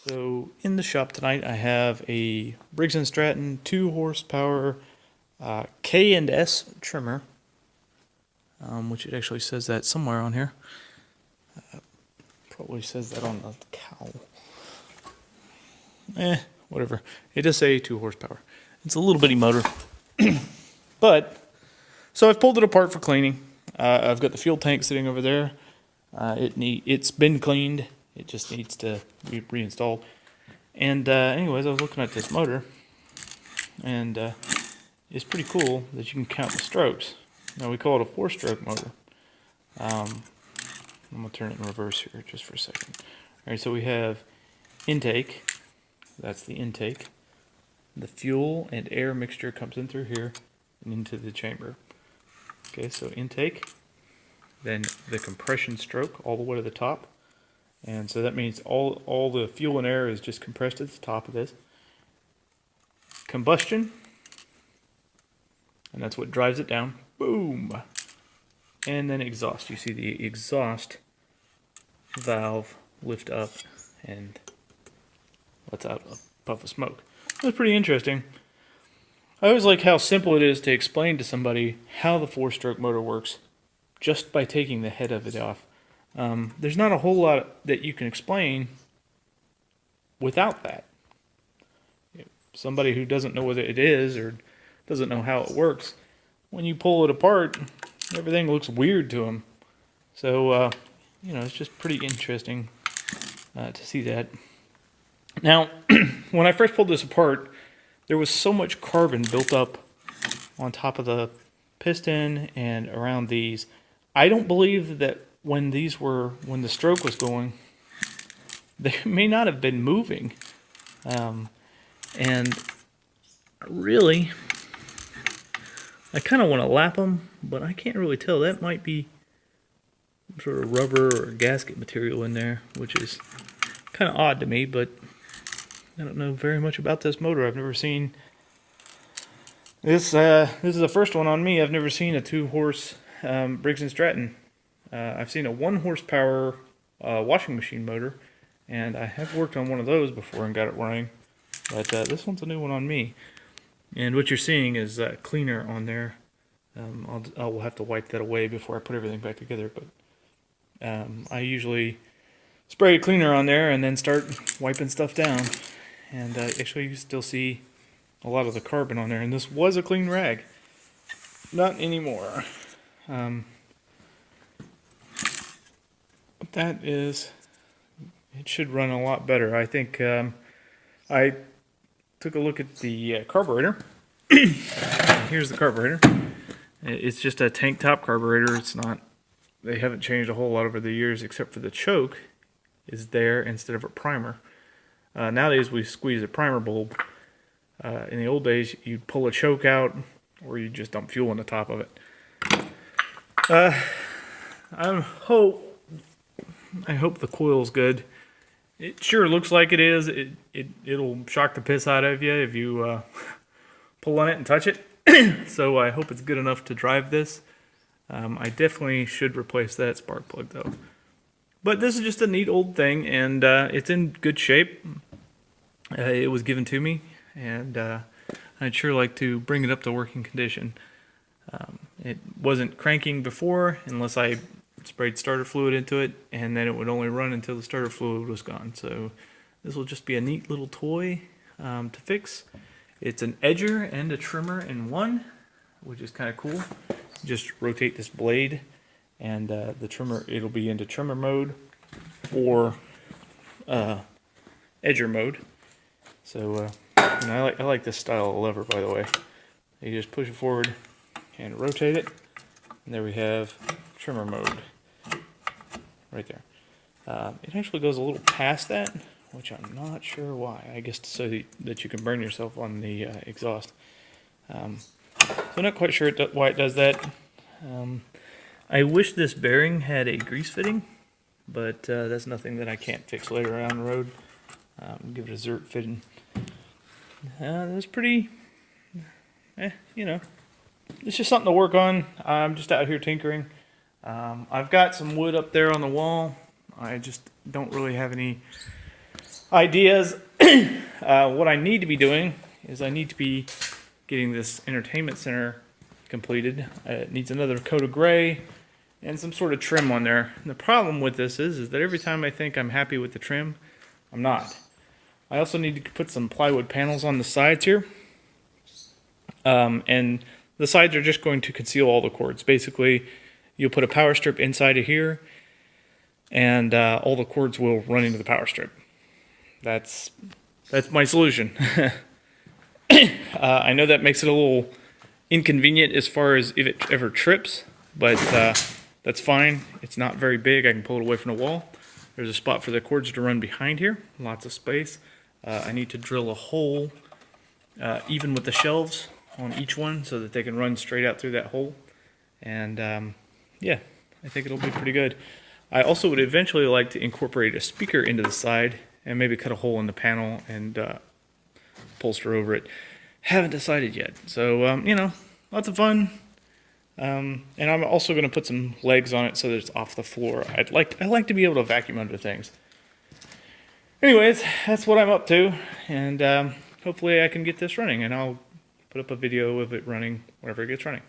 So in the shop tonight, I have a Briggs & Stratton 2 horsepower K&S trimmer, which it actually says that somewhere on here. Probably says that on the cowl. Whatever. It does say 2 horsepower. It's a little bitty motor, but so I've pulled it apart for cleaning. I've got the fuel tank sitting over there. It's been cleaned. It just needs to be reinstalled. And anyways, I was looking at this motor, and it's pretty cool that you can count the strokes. Now we call it a 4-stroke motor. I'm gonna turn it in reverse here just for a second. All right, so we have intake. That's the intake. The fuel and air mixture comes in through here and into the chamber. Okay, so intake. Then the compression stroke all the way to the top. And so that means all the fuel and air is just compressed at the top of this. Combustion. And that's what drives it down. Boom. And then exhaust. You see the exhaust valve lift up and lets out a puff of smoke. That's pretty interesting. I always like how simple it is to explain to somebody how the 4-stroke motor works just by taking the head of it off. There's not a whole lot that you can explain without that. Somebody who doesn't know what it is or doesn't know how it works, when you pull it apart, everything looks weird to them. So, it's just pretty interesting to see that. Now, when I first pulled this apart, there was so much carbon built up on top of the piston and around these. I don't believe that when the stroke was going, they may not have been moving. And really, I kind of want to lap them, but I can't really tell. That might be some sort of rubber or gasket material in there, which is kind of odd to me, but I don't know very much about this motor. I've never seen this. This is the first one on me. I've never seen a 2-horse Briggs & Stratton. I've seen a 1-horsepower washing machine motor, and I have worked on one of those before and got it running. But this one's a new one on me. And what you're seeing is cleaner on there. I will have to wipe that away before I put everything back together. But I usually spray a cleaner on there and then start wiping stuff down. And actually, you can still see a lot of the carbon on there. And this was a clean rag. Not anymore. That is, it should run a lot better. I think I took a look at the carburetor. Here's the carburetor. It's just a tank top carburetor. It's not, they haven't changed a whole lot over the years except for the choke is there instead of a primer. Nowadays we squeeze a primer bulb. In the old days you'd pull a choke out or you just dump fuel on the top of it. I hope the coil's good. It sure looks like it is. It'll shock the piss out of you if you pull on it and touch it. So I hope it's good enough to drive this. I definitely should replace that spark plug though. But this is just a neat old thing, and it's in good shape. It was given to me, and I'd sure like to bring it up to working condition. It wasn't cranking before unless I sprayed starter fluid into it, and then it would only run until the starter fluid was gone. So this will just be a neat little toy to fix. It's an edger and a trimmer in one, which is kind of cool. Just rotate this blade, and the trimmer, it'll be into trimmer mode or edger mode. So I like this style of lever, by the way. You just push it forward and rotate it, and there we have trimmer mode right there. It actually goes a little past that, which I'm not sure why. I guess so that you can burn yourself on the exhaust. So I'm not quite sure why it does that. I wish this bearing had a grease fitting, but that's nothing that I can't fix later on the road. Give it a zert fitting. That's pretty, it's just something to work on. I'm just out here tinkering. I've got some wood up there on the wall. I just don't really have any ideas. What I need to be doing is I need to be getting this entertainment center completed. It needs another coat of gray and some sort of trim on there. And the problem with this is that every time I think I'm happy with the trim, I'm not. I also need to put some plywood panels on the sides here. And the sides are just going to conceal all the cords. Basically, you'll put a power strip inside of here, and all the cords will run into the power strip. That's my solution. I know that makes it a little inconvenient as far as if it ever trips, but that's fine. It's not very big. I can pull it away from the wall. There's a spot for the cords to run behind here. Lots of space. I need to drill a hole even with the shelves on each one so that they can run straight out through that hole. And yeah, I think it'll be pretty good. I also would eventually like to incorporate a speaker into the side and maybe cut a hole in the panel and upholster over it. Haven't decided yet. So, you know, lots of fun. And I'm also going to put some legs on it so that it's off the floor. I like to be able to vacuum under things. Anyways, that's what I'm up to, and hopefully I can get this running, and I'll put up a video of it running whenever it gets running.